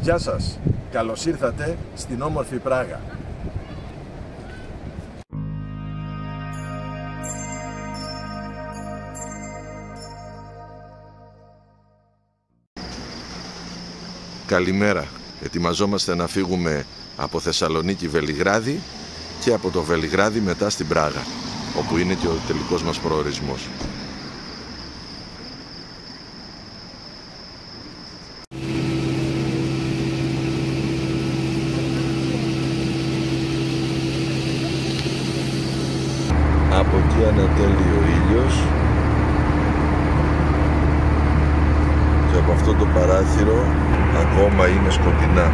Γεια σας, καλώς ήρθατε στην όμορφη Πράγα. Καλημέρα, ετοιμαζόμαστε να φύγουμε από Θεσσαλονίκη Βελιγράδι και από το Βελιγράδι μετά στην Πράγα, όπου είναι και ο τελικός μας προορισμός. Από εκεί ανατέλει ο ήλιος και από αυτό το παράθυρο ακόμα είναι σκοτεινά.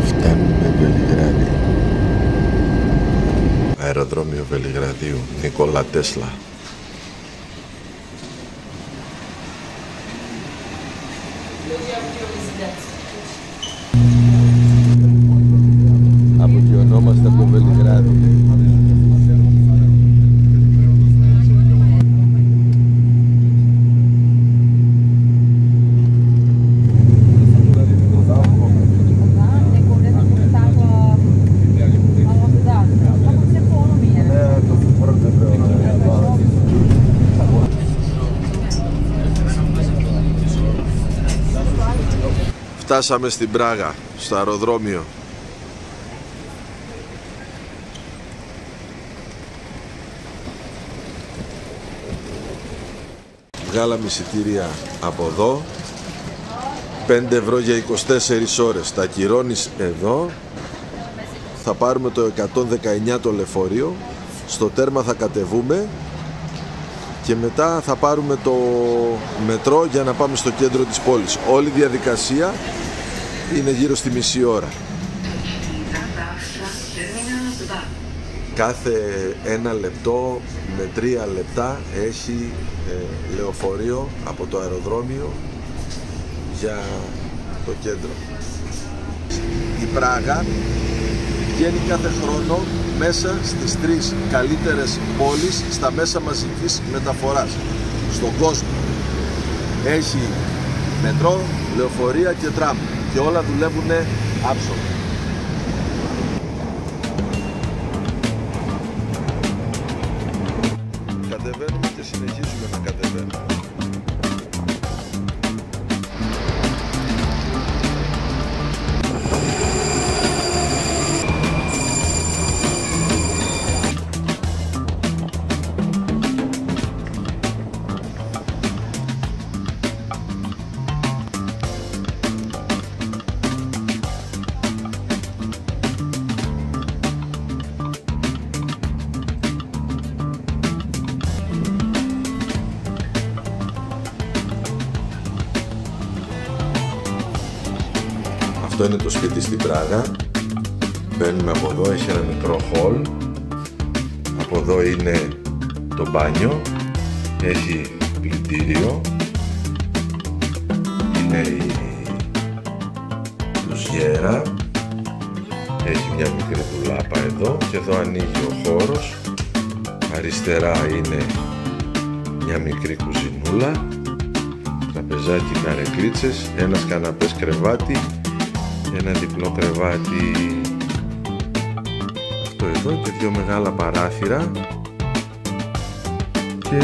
Φτάνουμε Βελιγράδι. Αεροδρόμιο Βελιγραδίου, Νικόλα Τέσλα. Απογειωνόμαστε από το Βελιγράδι. Φτάσαμε στην Πράγα, στο αεροδρόμιο. Βγάλαμε εισιτήρια από εδώ, 5 ευρώ για 24 ώρες. Τα ακυρώνεις εδώ, θα πάρουμε το 119 το λεωφορείο, στο τέρμα θα κατεβούμε και μετά θα πάρουμε το μετρό για να πάμε στο κέντρο της πόλης. Όλη η διαδικασία είναι γύρω στη μισή ώρα. Κάθε 1 λεπτό με 3 λεπτά έχει λεωφορείο από το αεροδρόμιο για το κέντρο. Η Πράγα βγαίνει κάθε χρόνο μέσα στις 3 καλύτερες πόλεις στα μέσα μαζικής μεταφοράς στον κόσμο. Έχει μετρό, λεωφορεία και τραμ και όλα δουλεύουν άψογα. Κατεβαίνουμε και συνεχίζουμε να κατεβαίνουμε. Αυτό είναι το σπίτι στην Πράγα. Μπαίνουμε από εδώ, έχει ένα μικρό hall. Από εδώ είναι το μπάνιο. Έχει πλυντήριο. Είναι η ντουζιέρα. Έχει μια μικρή ντουλάπα εδώ. Και εδώ ανοίγει ο χώρος. Αριστερά είναι μια μικρή κουζινούλα. Τραπεζάκι, καρεκλίτσες. Ένας καναπές κρεβάτι. Ένα διπλό κρεβάτι. Αυτό εδώ και 2 μεγάλα παράθυρα και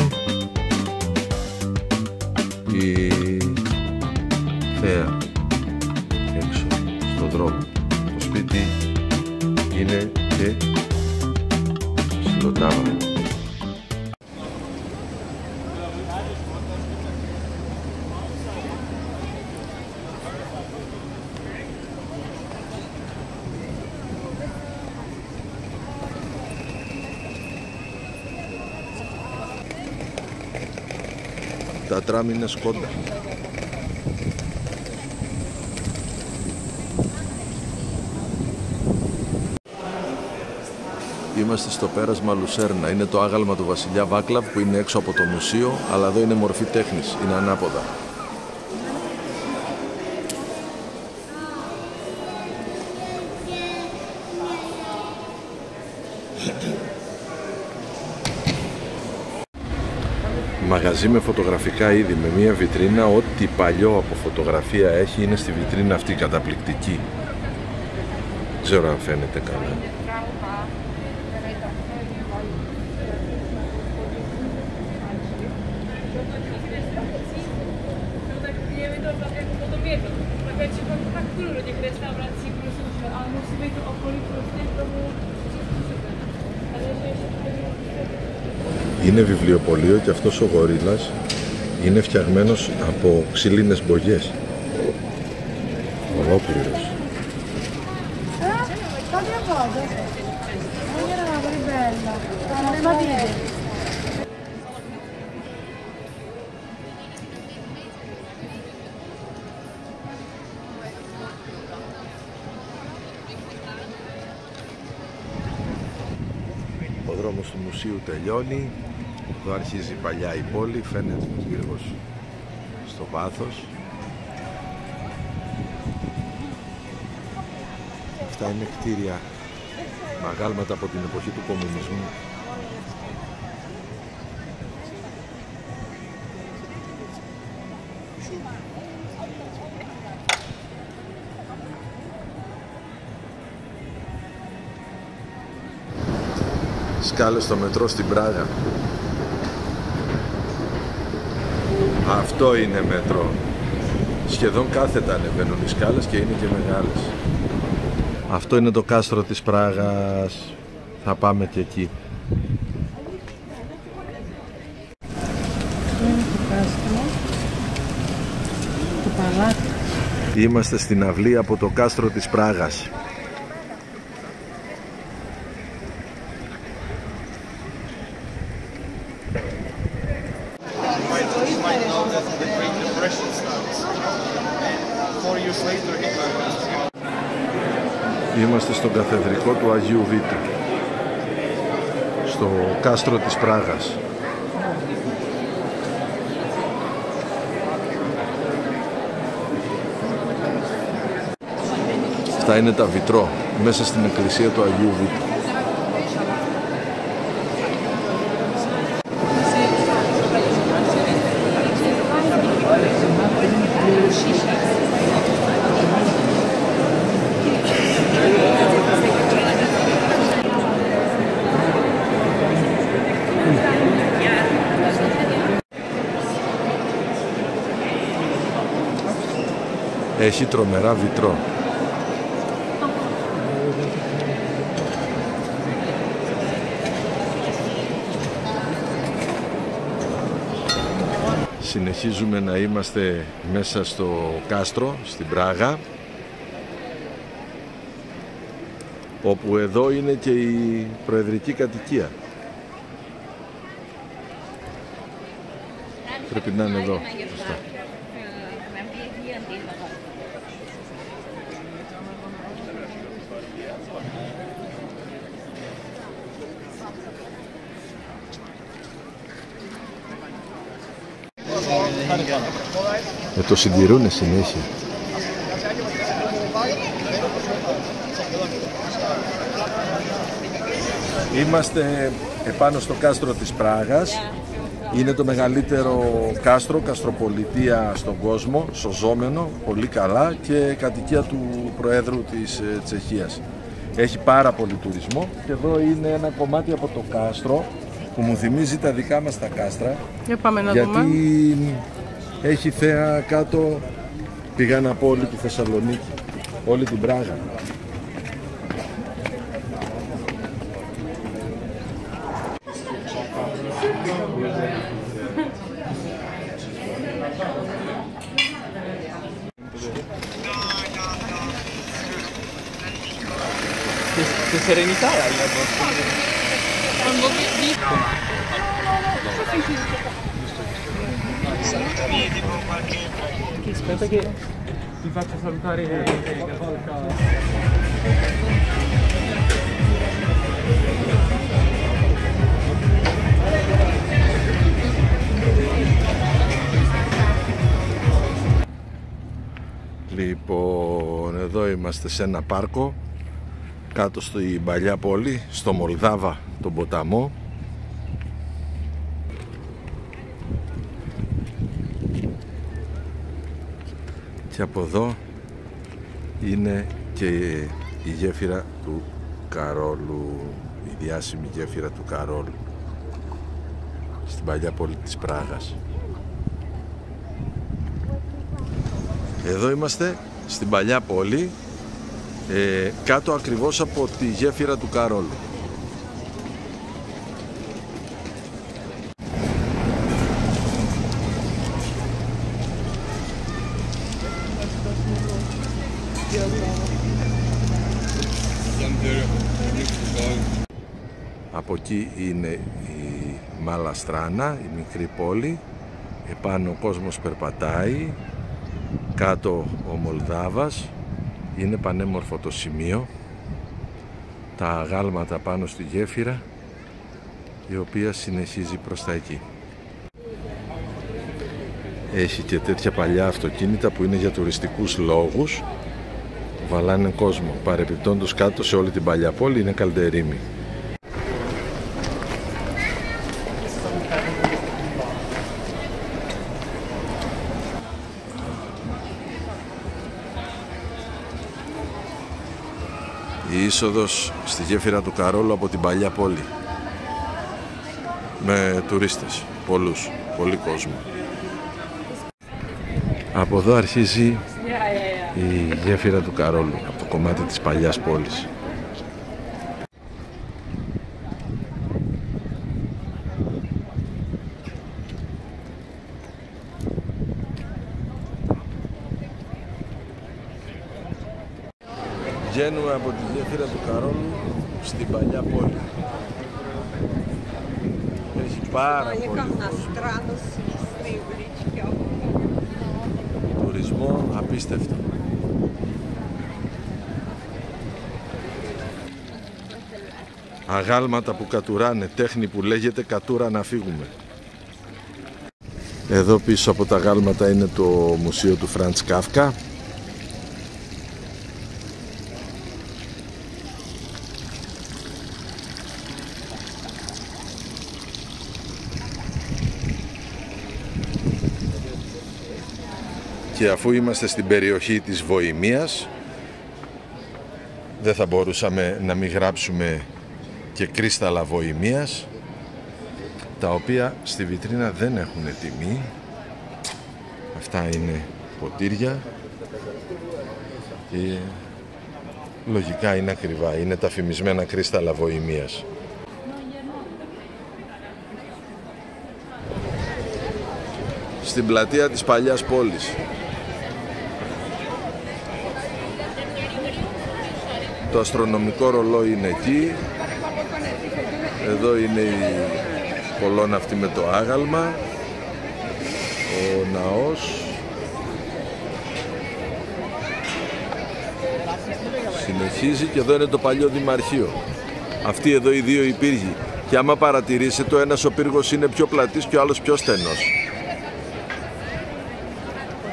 η θέα έξω στον δρόμο. Το σπίτι είναι και ψιλοτάβανο. Τα τραμ είναι σκόντα. Είμαστε στο πέρασμα Λουσέρνα. Είναι το άγαλμα του βασιλιά Βάκλαβ που είναι έξω από το μουσείο, αλλά εδώ είναι μορφή τέχνης, είναι ανάποδα. Μαγαζί με φωτογραφικά είδη, με μία βιτρίνα. Ό,τι παλιό από φωτογραφία έχει είναι στη βιτρίνα αυτή, καταπληκτική. Δεν ξέρω αν φαίνεται καλά. Είναι βιβλιοπωλείο και αυτός ο γορίλας είναι φτιαγμένος από ξύλινες μπογιές. Ολόκληρος. Ο δρόμος του μουσείου τελειώνει. Εδώ αρχίζει η παλιά η πόλη, φαίνεται λίγο στο βάθος. Αυτά είναι κτίρια μαγάλματα από την εποχή του κομμουνισμού. Σκάλες στο μετρό στην Πράγα. Αυτό είναι μέτρο. Σχεδόν κάθετα ανεβαίνουν οι σκάλες και είναι και μεγάλες. Αυτό είναι το κάστρο της Πράγας. Θα πάμε και εκεί. Είμαστε στην αυλή από το κάστρο της Πράγας. Είμαστε στον καθεδρικό του Αγίου Βήτου, στο κάστρο της Πράγας. Αυτά είναι τα βιτρό μέσα στην εκκλησία του Αγίου Βήτου. Έχει τρομερά βιτρό. Συνεχίζουμε να είμαστε μέσα στο κάστρο, στην Πράγα, όπου εδώ είναι και η προεδρική κατοικία. Πρέπει να είναι εδώ. Το συντηρούνε συνέχεια. Είμαστε επάνω στο κάστρο της Πράγας. Είναι το μεγαλύτερο κάστρο, καστροπολιτεία στον κόσμο, σωζόμενο, πολύ καλά, και κατοικία του Προέδρου της Τσεχίας. Έχει πάρα πολύ τουρισμό και εδώ είναι ένα κομμάτι από το κάστρο που μου θυμίζει τα δικά μας τα κάστρα. Για πάμε να γιατί δούμε. Έχει θέα κάτω, πήγα να πω όλη τη Θεσσαλονίκη, όλη την Πράγα. Che serenità hai Aspetta che ti faccio salutare. Λοιπόν, εδώ είμαστε σε ένα πάρκο κάτω στην παλιά πόλη, στο Μολδάβα, τον ποταμό. Και από εδώ είναι και η γέφυρα του Καρόλου, η διάσημη γέφυρα του Καρόλου, στην παλιά πόλη της Πράγας. Εδώ είμαστε στην παλιά πόλη, κάτω ακριβώς από τη γέφυρα του Καρόλου. Από εκεί είναι η Μαλαστράνα, η μικρή πόλη. Επάνω ο κόσμος περπατάει, κάτω ο Μολδάβας. Είναι πανέμορφο το σημείο. Τα αγάλματα πάνω στη γέφυρα, η οποία συνεχίζει προς τα εκεί. Έχει και τέτοια παλιά αυτοκίνητα που είναι για τουριστικούς λόγους. Βαλάνε κόσμο. Παρεπιπτόντως κάτω σε όλη την παλιά πόλη είναι καλντερίμι. Η είσοδος στη γέφυρα του Καρόλου από την παλιά πόλη. Με τουρίστες, πολύ κόσμο. Από εδώ αρχίζει η γέφυρα του Καρόλου, από το κομμάτι της παλιάς πόλης. Βγαίνουμε από τη γέφυρα του Καρόλου στην παλιά πόλη. Έχει πάρα πολύ κόσμο. Τουρισμό απίστευτο. Αγάλματα που κατουράνε, τέχνη που λέγεται κατούρα να φύγουμε. Εδώ πίσω από τα αγάλματα είναι το μουσείο του Φραντς Κάφκα. Και αφού είμαστε στην περιοχή της Βοημίας, δεν θα μπορούσαμε να μην γράψουμε και κρίσταλα Βοημίας, τα οποία στη βιτρίνα δεν έχουν τιμή. Αυτά είναι ποτήρια και λογικά είναι ακριβά. Είναι τα φημισμένα κρίσταλα Βοημίας. Στην πλατεία της παλιάς πόλης. Το αστρονομικό ρολόι είναι εκεί. Εδώ είναι η κολόνα αυτή με το άγαλμα. Ο ναός. Συνεχίζει και εδώ είναι το παλιό δημαρχείο. Αυτοί εδώ οι δύο οι πύργοι. Και άμα παρατηρήσετε, ο ένας ο πύργος είναι πιο πλατής και ο άλλος πιο στενός.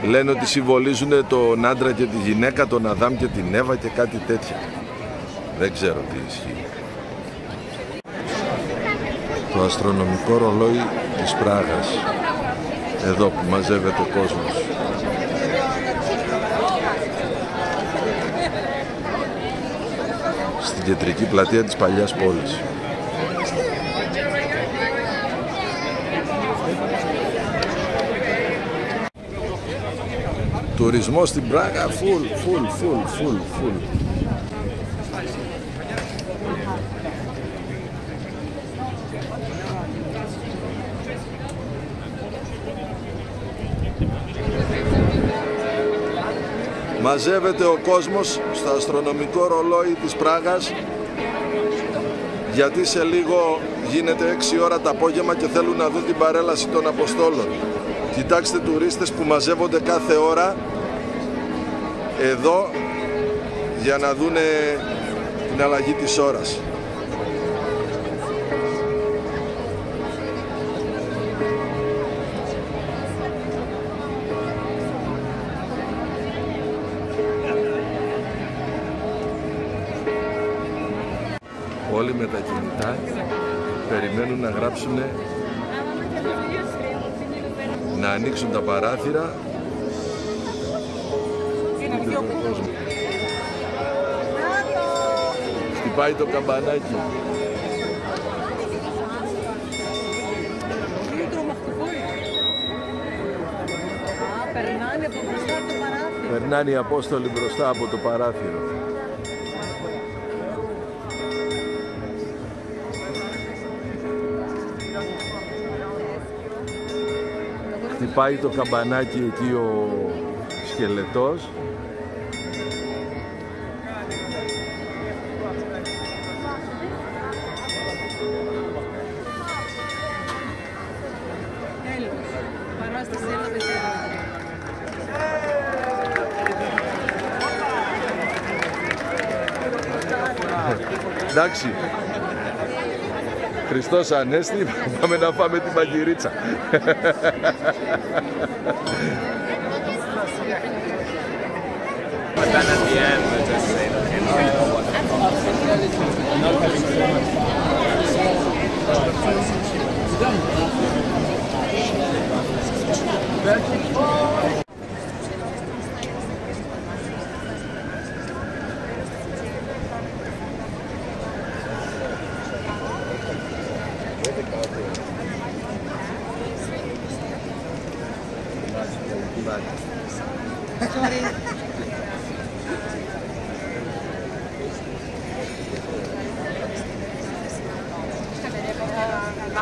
Λένε ότι συμβολίζουν τον άντρα και τη γυναίκα, τον Αδάμ και την Εύα και κάτι τέτοια. Δεν ξέρω τι ισχύει. Το αστρονομικό ρολόι της Πράγας. Εδώ που μαζεύεται ο κόσμος. Στην κεντρική πλατεία της παλιάς πόλης. Τουρισμός στην Πράγα, full. Μαζεύεται ο κόσμος στο αστρονομικό ρολόι της Πράγας, γιατί σε λίγο γίνεται 6 ώρα το απόγευμα και θέλουν να δουν την παρέλαση των Αποστόλων. Κοιτάξτε τουρίστες που μαζεύονται κάθε ώρα εδώ για να δουν την αλλαγή της ώρας. Όλοι με τα κινητά περιμένουν να γράψουν, να ανοίξουν τα παράθυρα τον κόσμο. Χτυπάει το καμπανάκι. Περνάνε από μπροστά από το παράθυρο. Περνάνε οι Απόστολοι μπροστά από το παράθυρο. Χτυπάει το καμπανάκι εκεί ο σκελετός. Εντάξει, Χριστός Ανέστη, πάμε να φάμε την παγκυρίτσα.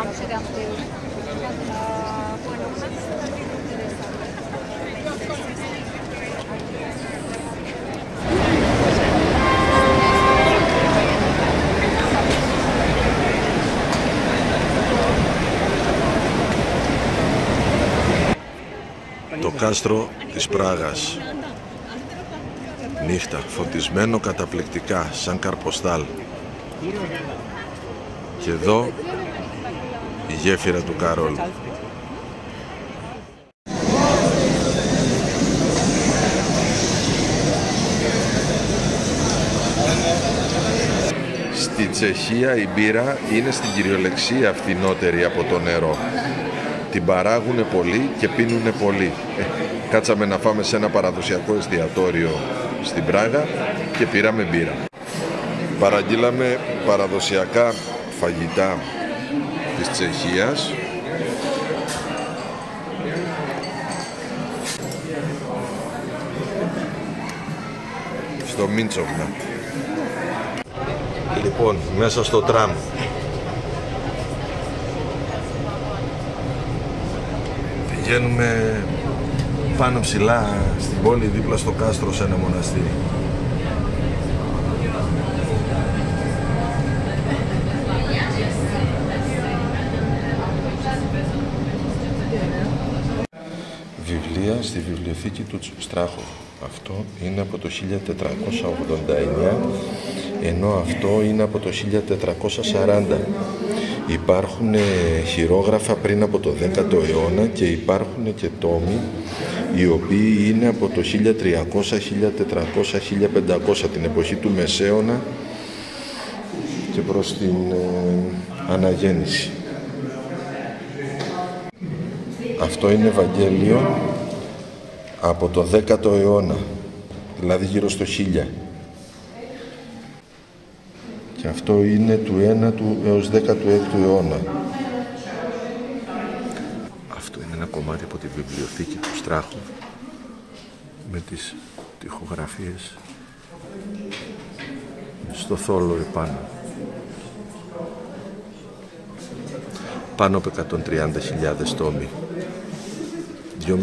Vamos chegar no teu. Το κάστρο της Πράγας. Νύχτα, φωτισμένο καταπληκτικά, σαν καρποστάλ. Και εδώ η γέφυρα του Καρόλου. Στη Τσεχία η μπύρα είναι στην κυριολεξία φθηνότερη από το νερό. Την παράγουνε πολύ και πίνουνε πολύ. Κάτσαμε να φάμε σε ένα παραδοσιακό εστιατόριο στην Πράγα και πήραμε μπύρα. Παραγγείλαμε παραδοσιακά φαγητά της Τσεχίας. Στο Μίντσοβνα. Λοιπόν, μέσα στο τραμ. Πηγαίνουμε πάνω ψηλά στην πόλη, δίπλα στο κάστρο, σε ένα μοναστήρι. Βιβλία στη βιβλιοθήκη του Στράχοφ. Αυτό είναι από το 1489, ενώ αυτό είναι από το 1440. Υπάρχουν χειρόγραφα πριν από το 10ο αιώνα και υπάρχουν και τόμοι οι οποίοι είναι από το 1300, 1400, 1500, την εποχή του Μεσαίωνα και προς την Αναγέννηση. Αυτό είναι Ευαγγέλιο από το 10ο αιώνα, δηλαδή γύρω στο 1000. Και αυτό είναι του 9ου έως 16ου αιώνα. Αυτό είναι ένα κομμάτι από τη βιβλιοθήκη του Στράχοφ με τις τοιχογραφίες στο θόλο επάνω. Πάνω από 130.000 τόμοι. 2.500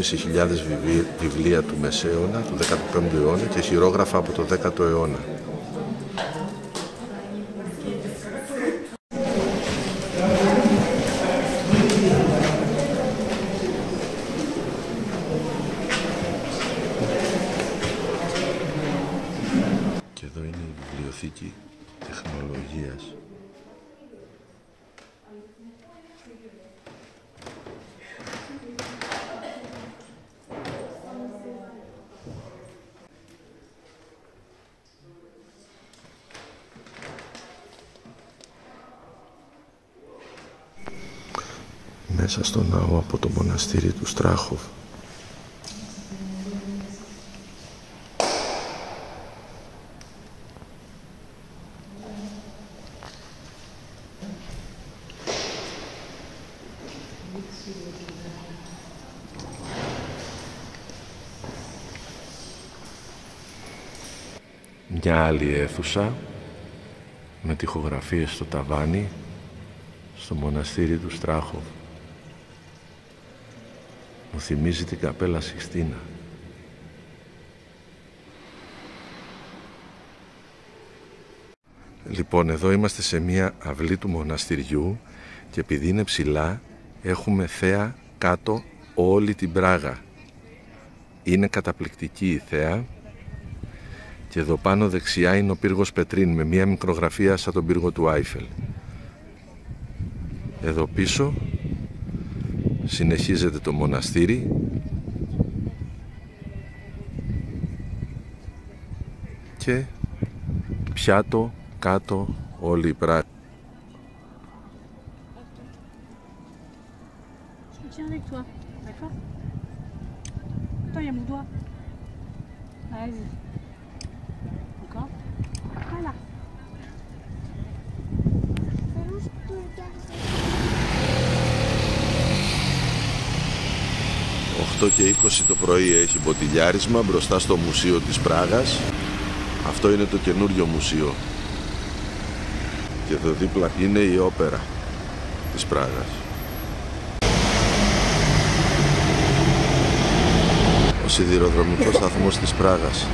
βιβλία του Μεσαίωνα, του 15ου αιώνα και χειρόγραφα από το 10ο αιώνα. Και εδώ είναι η βιβλιοθήκη τεχνολογίας. Μέσα στο ναό από το μοναστήρι του Στράχοφ. Μια άλλη αίθουσα με τοιχογραφίες στο ταβάνι στο μοναστήρι του Στράχοβ. Μου θυμίζει την καπέλα Σιχστίνα. Λοιπόν, εδώ είμαστε σε μια αυλή του μοναστηριού και επειδή είναι ψηλά έχουμε θέα κάτω όλη την Πράγα. Είναι καταπληκτική η θέα και εδώ πάνω δεξιά είναι ο πύργος Πετρίν με μια μικρογραφία σαν τον πύργο του Άιφελ. Εδώ πίσω συνεχίζεται το μοναστήρι και πιάτο κάτω όλη η Πράγα. Tiens avec toi, d'accord? Attends, il y a mon doigt. Vas-y. Encore. Voilà. 8 και 20 το πρωί έχει μποτιλιάρισμα μπροστά στο μουσείο της Πράγας. Αυτό είναι το καινούριο μουσείο. Και εδώ δίπλα είναι η όπερα της Πράγας. Ο σιδηροδρομικός σταθμός της Πράγας.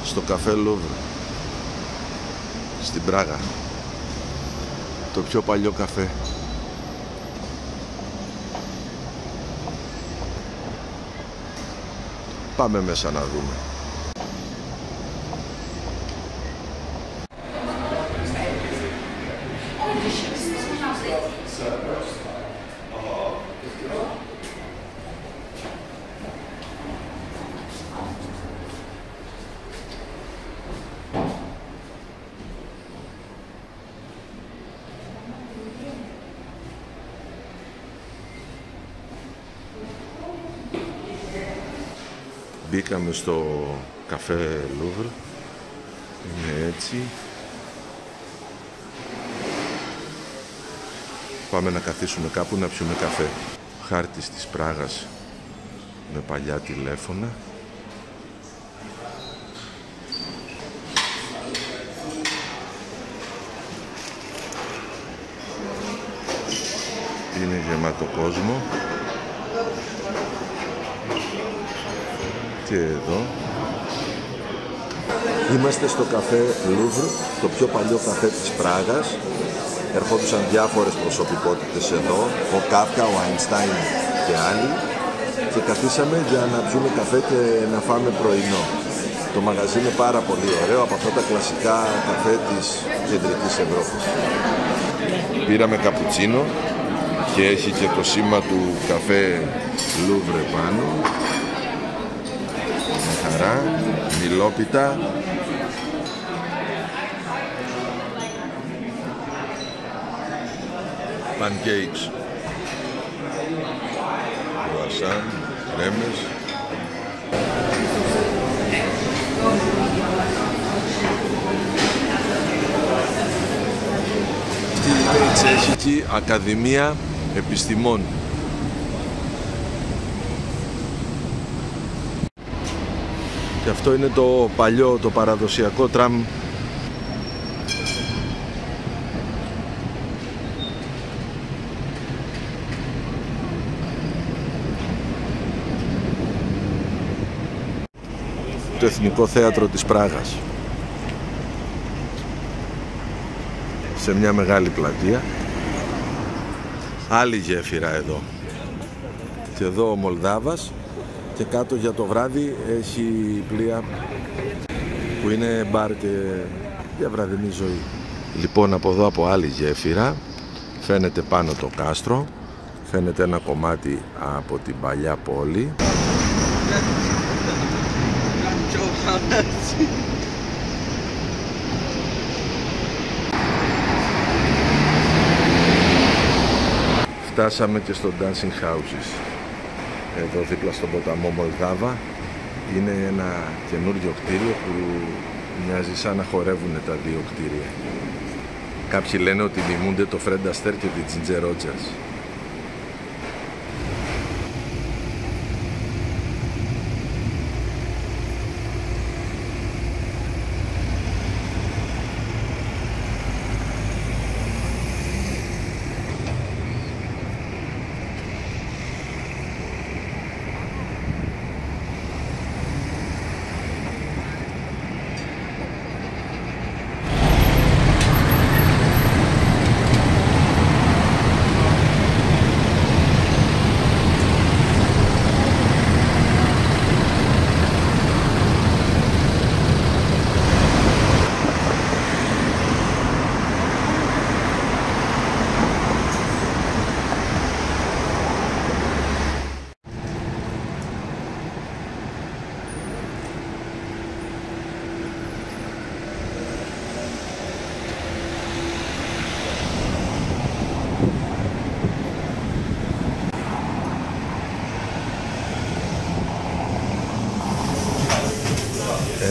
Στο καφέ Λούβρ στην Πράγα, το πιο παλιό καφέ. Πάμε μέσα να δούμε. Μπήκαμε στο καφέ Λούβρ. Είναι έτσι. Πάμε να καθίσουμε κάπου να πιούμε καφέ. Χάρτης της Πράγας με παλιά τηλέφωνα. Είναι γεμάτο κόσμο. Και εδώ είμαστε στο καφέ Λούβρ, το πιο παλιό καφέ της Πράγας. Ερχόντουσαν διάφορες προσωπικότητες εδώ, ο Κάφκα, ο Αϊνστάιν και άλλοι, και καθίσαμε για να πιούμε καφέ και να φάμε πρωινό. Το μαγαζί είναι πάρα πολύ ωραίο, από αυτά τα κλασικά καφέ της κεντρικής Ευρώπης. Πήραμε καπουτσίνο και έχει και το σήμα του καφέ Λούβρ πάνω. Χαρά, μιλόπιτα. Pancakes. Κρουασάν, κρέμες. Αυτή είναι η Τσέχικη Ακαδημία Επιστημών. Και αυτό είναι το παλιό, το παραδοσιακό τραμ. Το Εθνικό Θέατρο της Πράγας. Σε μια μεγάλη πλατεία. Άλλη γέφυρα εδώ. Και εδώ ο Μολδάβας. Και κάτω για το βράδυ έχει πλοία που είναι μπαρ και για βραδινή ζωή. Λοιπόν, από εδώ από άλλη γέφυρα φαίνεται πάνω το κάστρο, φαίνεται ένα κομμάτι από την παλιά πόλη. Φτάσαμε και στο Dancing Houses. Εδώ δίπλα στον ποταμό Μολδάβα. Είναι ένα καινούριο κτίριο που μοιάζει σαν να χορεύουν τα δύο κτίρια. Κάποιοι λένε ότι μιμούνται το Fred Astaire και τη Ginger Rogers.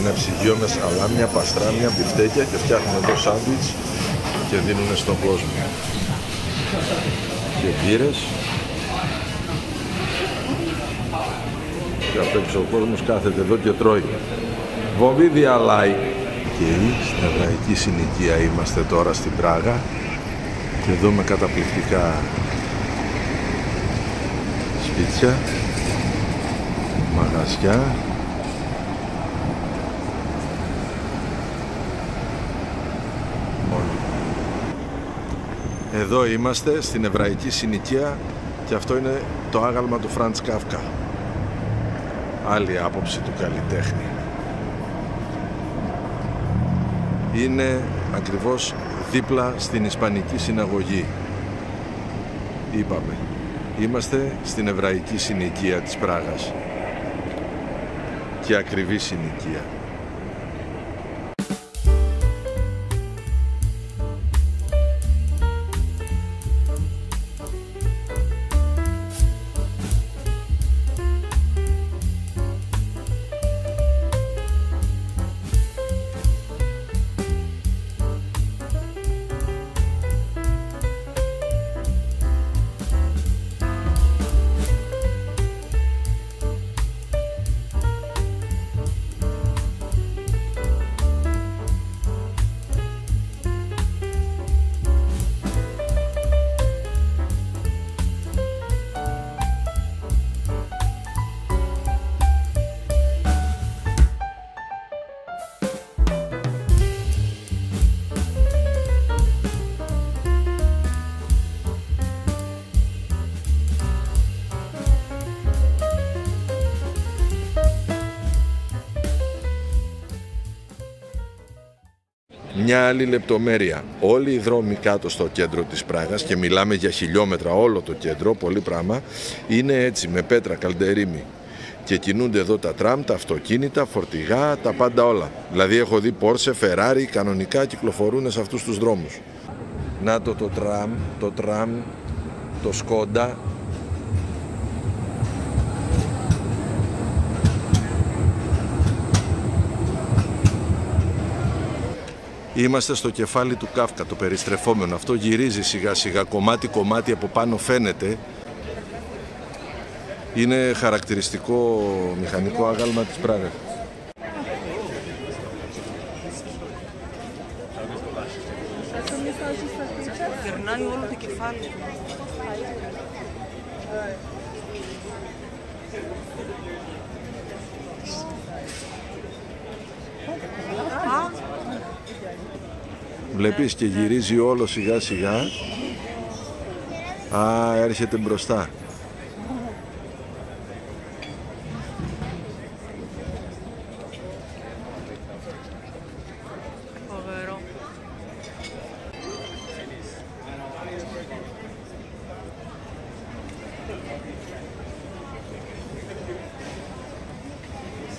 Ένα ψυγείο με σαλάμια, παστράμια, μπιφτέκια και φτιάχνουν εδώ σάντουιτς και δίνουν στον κόσμο. Και μπύρες. Και απ' έξω ο κόσμος κάθεται εδώ και τρώει. Βομβίδια λάι. Και στην εβραϊκή συνοικία είμαστε τώρα στην Πράγα και δούμε καταπληκτικά σπίτια, μαγαζιά. Εδώ είμαστε στην εβραϊκή συνοικία και αυτό είναι το άγαλμα του Φραντς Κάφκα. Άλλη άποψη του καλλιτέχνη. Είναι ακριβώς δίπλα στην Ισπανική συναγωγή. Είπαμε, είμαστε στην εβραϊκή συνοικία της Πράγας. Και ακριβή συνοικία. Μια άλλη λεπτομέρεια, όλοι οι δρόμοι κάτω στο κέντρο της Πράγας, και μιλάμε για χιλιόμετρα όλο το κέντρο, πολύ πράγμα, είναι έτσι με πέτρα, καλντερίμι. Και κινούνται εδώ τα τραμ, τα αυτοκίνητα, φορτηγά, τα πάντα όλα. Δηλαδή έχω δει Πόρσε, Φεράρι, κανονικά κυκλοφορούν σε αυτούς τους δρόμους. Να το τραμ, το Σκόντα. Είμαστε στο κεφάλι του Κάφκα, το περιστρεφόμενο. Αυτό γυρίζει σιγά σιγά, κομμάτι από πάνω φαίνεται. Είναι χαρακτηριστικό μηχανικό άγαλμα της Πράγας. Περνάει όλο το κεφάλι. Βλέπεις, και γυρίζει όλο σιγά σιγά. Α, έρχεται μπροστά. Φοβερό.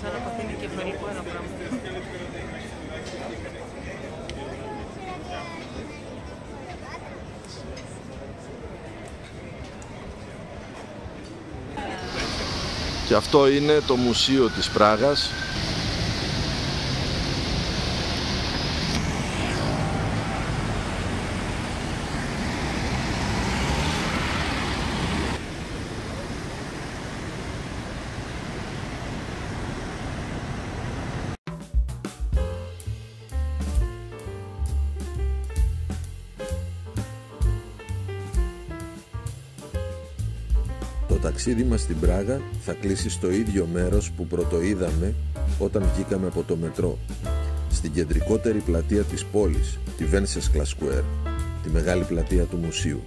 Σαν να παθαίνει εγκεφαλικό ένα πράγμα. Και αυτό είναι το Μουσείο της Πράγας. Το ταξίδι μας στην Πράγα θα κλείσει στο ίδιο μέρος που πρωτοείδαμε όταν βγήκαμε από το μετρό, στην κεντρικότερη πλατεία της πόλης, τη Wenceslas Square, τη μεγάλη πλατεία του μουσείου.